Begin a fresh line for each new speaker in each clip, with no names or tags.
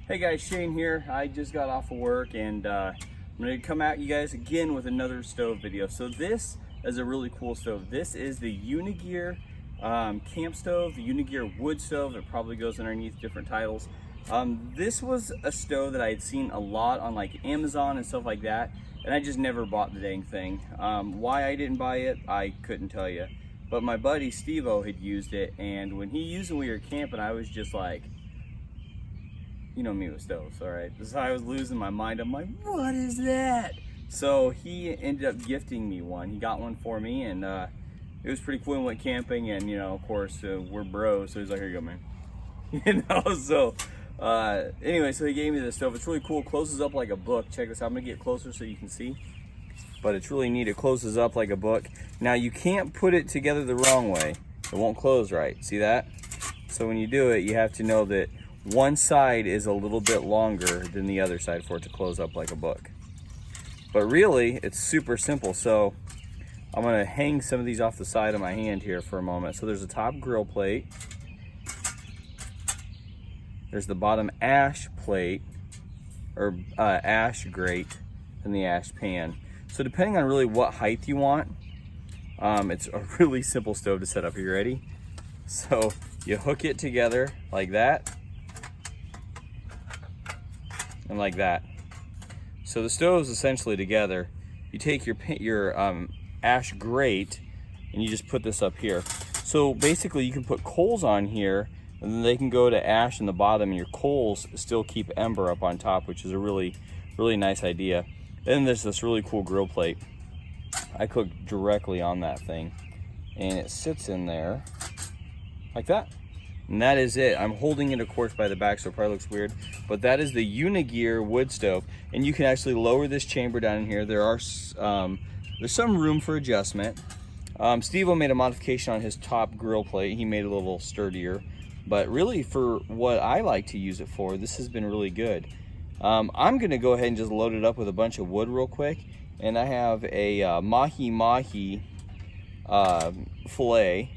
Hey guys, Shane here. I just got off of work and I'm going to come at you guys again with another stove video. So this is a really cool stove. This is the UniGear camp stove, the UniGear wood stove. It probably goes underneath different titles. This was a stove that I had seen a lot on like Amazon and stuff like that, and I just never bought the dang thing. Why I didn't buy it, I couldn't tell you. But my buddy Steve-O had used it, and when he used it when we were camping, I was just like, you know me with stoves, all right? So I was losing my mind. I'm like, what is that? So he ended up gifting me one. He got one for me, and it was pretty cool. We went camping, and you know, of course, we're bros. So he's like, here you go, man. You know, so anyway, so he gave me this stove. It's really cool. It closes up like a book. Check this out. I'm gonna get closer so you can see. But it's really neat. It closes up like a book. Now you can't put it together the wrong way. It won't close right. See that? So when you do it, you have to know that one side is a little bit longer than the other side for it to close up like a book. But really, it's super simple. So I'm gonna hang some of these off the side of my hand here for a moment. So there's a top grill plate. There's the bottom ash plate, or ash grate, and the ash pan. So depending on really what height you want, it's a really simple stove to set up. Are you ready? So you hook it together like that, and like that. So the stove's essentially together. You take your ash grate and you just put this up here. So basically you can put coals on here, and then they can go to ash in the bottom, and your coals still keep ember up on top, which is a really nice idea. Then there's this really cool grill plate. I cook directly on that thing, and it sits in there like that. And that is it. I'm holding it, of course, by the back, so it probably looks weird. But that is the UniGear wood stove. And you can actually lower this chamber down in here. There's some room for adjustment. Steve-O made a modification on his top grill plate. He made it a little sturdier. But really, for what I like to use it for, this has been really good. I'm going to go ahead and just load it up with a bunch of wood real quick. And I have a Mahi Mahi fillet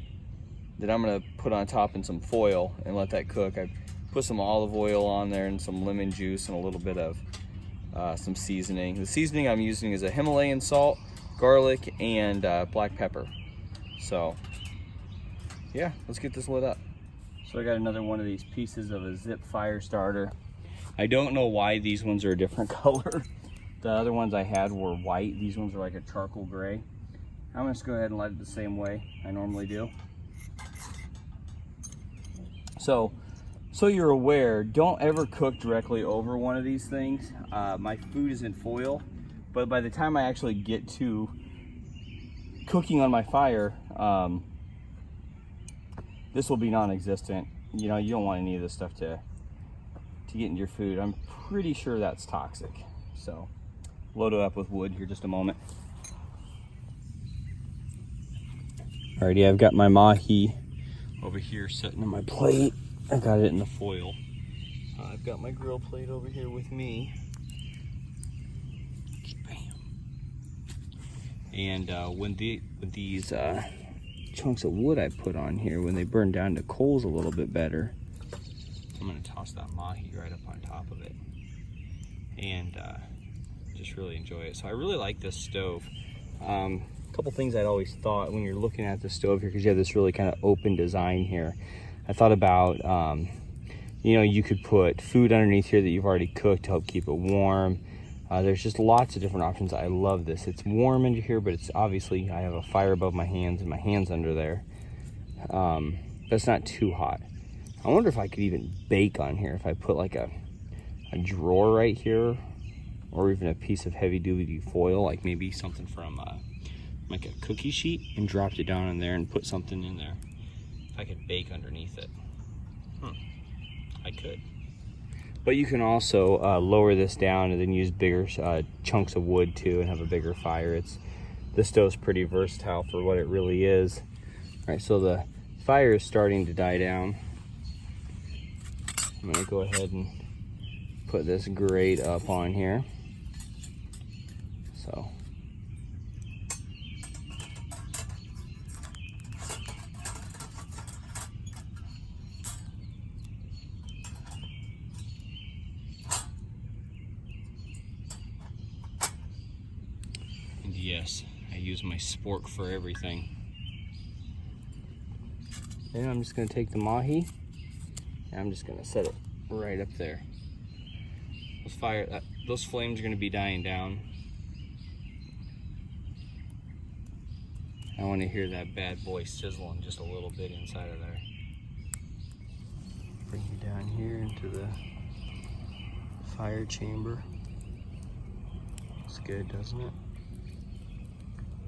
that I'm gonna put on top in some foil and let that cook. I put some olive oil on there and some lemon juice and a little bit of some seasoning. The seasoning I'm using is a Himalayan salt, garlic, and black pepper. So yeah, let's get this lit up. So I got another one of these pieces of a zip fire starter. I don't know why these ones are a different color. The other ones I had were white. These ones are like a charcoal gray. I'm gonna just go ahead and light it the same way I normally do. So you're aware, don't ever cook directly over one of these things. My food is in foil, but by the time I actually get to cooking on my fire, this will be non-existent. You know, you don't want any of this stuff to get into your food. I'm pretty sure that's toxic. So load it up with wood here just a moment. Alrighty, I've got my mahi over here sitting on my plate. I got it in the foil. I've got my grill plate over here with me. Bam. And when these chunks of wood I put on here, when they burn down to coals a little bit better, I'm gonna toss that mahi right up on top of it. And just really enjoy it. So I really like this stove. A couple things I'd always thought when you're looking at the stove here, because you have this really kind of open design here. I thought about, you know, you could put food underneath here that you've already cooked to help keep it warm. There's just lots of different options. I love this. It's warm under here, but it's obviously, I have a fire above my hands and my hand's under there. But it's not too hot. I wonder if I could even bake on here if I put like a drawer right here, or even a piece of heavy duty foil, like maybe something from like a cookie sheet, and dropped it down in there and put something in there. If I could bake underneath it. I could. But you can also lower this down and then use bigger chunks of wood too and have a bigger fire. This stove's pretty versatile for what it really is. All right, so the fire is starting to die down. I'm gonna go ahead and put this grate up on here. So this. I use my spork for everything. Then I'm just gonna take the Mahi and I'm just gonna set it right up there. Those flames are gonna be dying down. I want to hear that bad boy sizzling just a little bit inside of there. Bring you down here into the fire chamber. Looks good, doesn't it?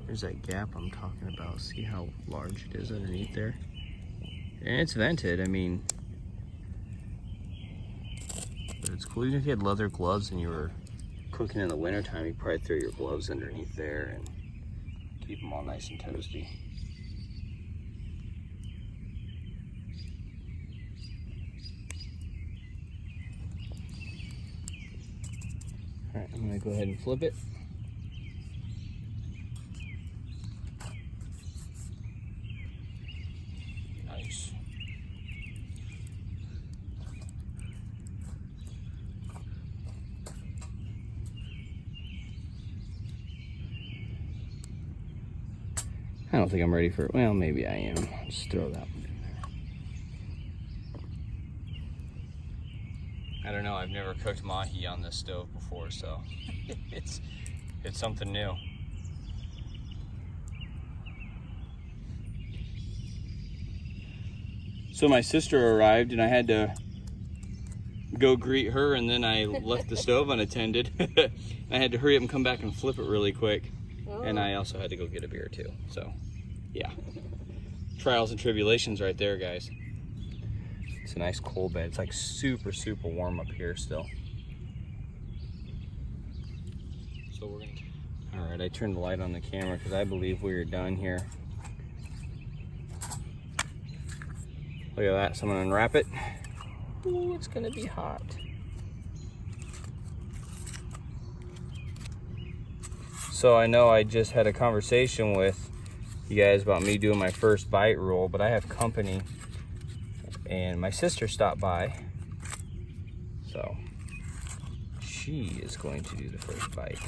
There's that gap I'm talking about. See how large it is underneath there? And it's vented, I mean, but it's cool. Even if you had leather gloves and you were cooking in the wintertime, you'd probably throw your gloves underneath there and keep them all nice and toasty. All right, I'm gonna go ahead and flip it. Nice. I don't think I'm ready for it. Well, maybe I am. I'll just throw that one in there. I don't know. I've never cooked mahi on this stove before, so it's something new. So my sister arrived and I had to go greet her, and then I left the stove unattended. I had to hurry up and come back and flip it really quick. And I also had to go get a beer too. So, yeah. Trials and tribulations right there, guys. It's a nice cold bed. It's like super, super warm up here still. So we're gonna... All right, I turned the light on the camera because I believe we are done here. Look at that, so I'm gonna unwrap it. Ooh, it's gonna be hot. So I know I just had a conversation with you guys about me doing my first bite rule, but I have company and my sister stopped by. So she is going to do the first bite.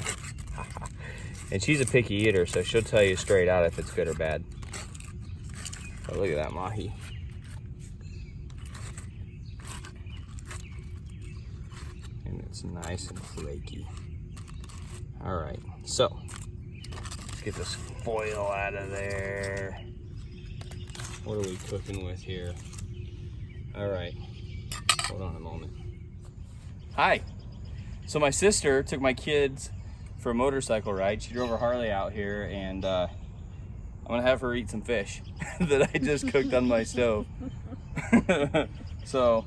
And she's a picky eater, so she'll tell you straight out if it's good or bad. But look at that mahi. And it's nice and flaky. All right, so let's get this foil out of there. What are we cooking with here? All right, hold on a moment. Hi. So my sister took my kids for a motorcycle ride. She drove her Harley out here, and I'm gonna have her eat some fish that I just cooked on my stove. So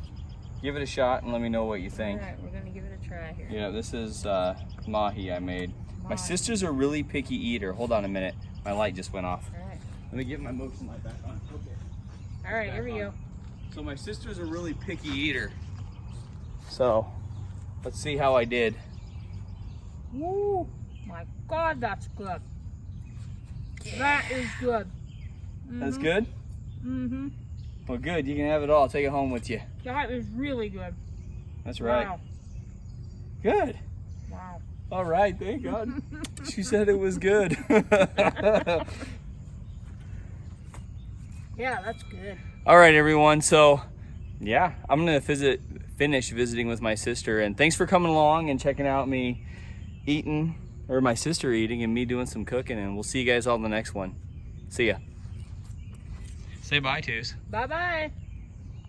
give it a shot and let me know what you think.
All right, we're gonna give it a try here.
Yeah, this is mahi I made. My sister's a really picky eater. Hold on a minute. My light just went off.
All right.
Let me get my motion light back on. Okay.
All right, here we go.
So my sister's a really picky eater. So let's see how I did.
Woo! My God, that's good. That is good.
That's good?
Mm-hmm.
Well, good. You can have it all. Take it home with you.
That is really good.
That's right.
Wow.
Good.
Wow.
All right. Thank God. She said it was good.
Yeah, that's good.
All right, everyone. So, yeah, I'm going to finish visiting with my sister. And thanks for coming along and checking out me eating, or my sister eating, and me doing some cooking. And we'll see you guys all in the next one. See ya. Say bye, Twos.
Bye-bye.